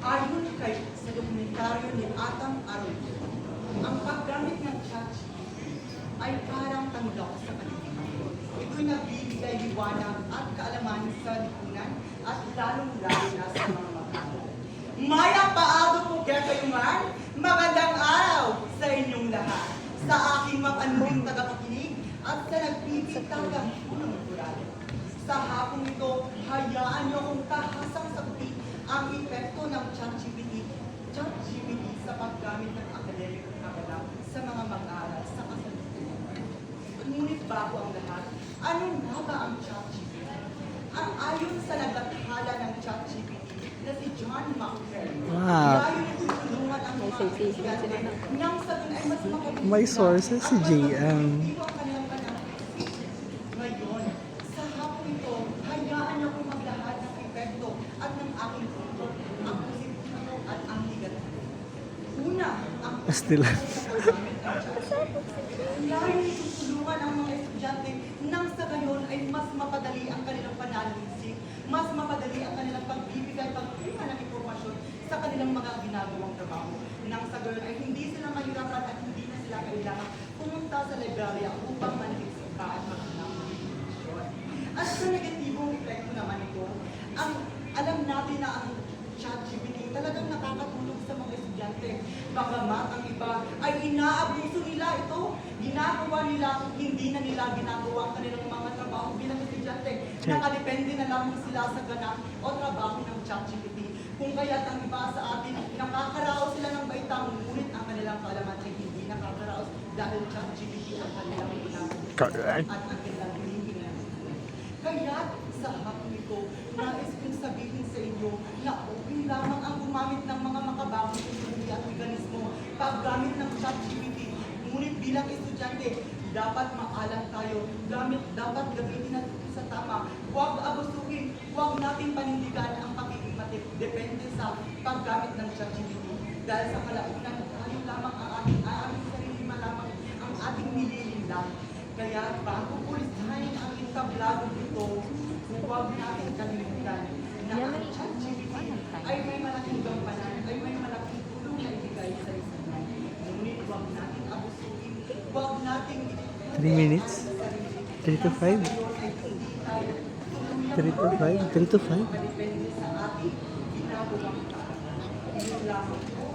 Ayon sa dokumentaryo ni Atam Arroyo, ang paggamit ng ChatGPT ay parang tanggap sa kalimutan. Ito'y nagbibigay liwanag at kaalaman sa lipunan at lalong-lalo na sa mga mag-aaral. Maya paado po kaya kayo man, magandang araw sa inyong lahat, sa aking mapanuring tagapakinig at sa nagpipitagang unang kurado. Sa hapong ito, hayaan niyo akong tahasang sagutin ang epekto ng ChatGPT sa paggamit ng academic kaalaman sa mga mag-aaral sa kasalukuyan. Ngunit bago ang lahat, ano nga ba ang ChatGPT? Ang ayon sa naglathala ng ChatGPT na si John McFerrin, layo nito tulungan ang mga estudyante nang sabihin ay mas makabili. May sources si JM. Ngayon, sa hapon ito, hayaan niyo kong maglahad ng epekto at ng aking punto, ang positibo at ang negatibo. Una, ang Pastila. layo nito tulungan ang mga estudyante nang sa gayon ay mas mapadali ang kanilang pananalisik, mas mapadali ang kanilang pagbibigay ng impormasyon sa kanilang mga ginagawang trabaho. Nang sa gayon ay hindi sila mahirapan at hindi na sila kailangan pumunta sa librarya upang maniksika at maghanap ng impormasyon. At sa negatibong epekto naman ito, ang alam natin na ang ChatGPT talagang nakakatulong sa mga estudyante. Bagamat ang iba ay inaabuso nila ito, ginagawa nila, hindi na nila ginagawa ang kanilang mga trabaho bilang estudyante. Nakadepende na lamang sila sa ganap o trabaho ng ChatGPT. Kung kaya't ang iba sa atin, nakakaraos sila ng baitang, ngunit ang kanilang kaalaman ay hindi nakakaraos dahil ChatGPT ang kanilang ginagawa at ang kanilang hinihingan. Kaya't sa hapon ito, nais kong sabihin sa inyo na okay lamang ang gumamit ng mga makabagong teknolohiya at mekanismo paggamit ng ChatGPT. Ngunit bilang estudyante, dapat maalam tayo, dapat gamitin natin sa tama. Huwag abusuhin, huwag natin panindigan ang pagiging matip. Depende sa paggamit ng ChatGPT. Dahil sa kalaunan, tayo lamang ang ating sarili malamang ang ating nililinlang. Kaya bago po listahin ang entablado nito, huwag natin kalimutan na ang ChatGPT ay may malaking gampanan, ay may malaking tulong na ibigay sa isipan. Ngunit huwag natin abusuhin, huwag natin 3 minutes? 3 to 5? 3 to 5? 3 to 5? Depende sa ating ginagawang tao. Yun lamang po.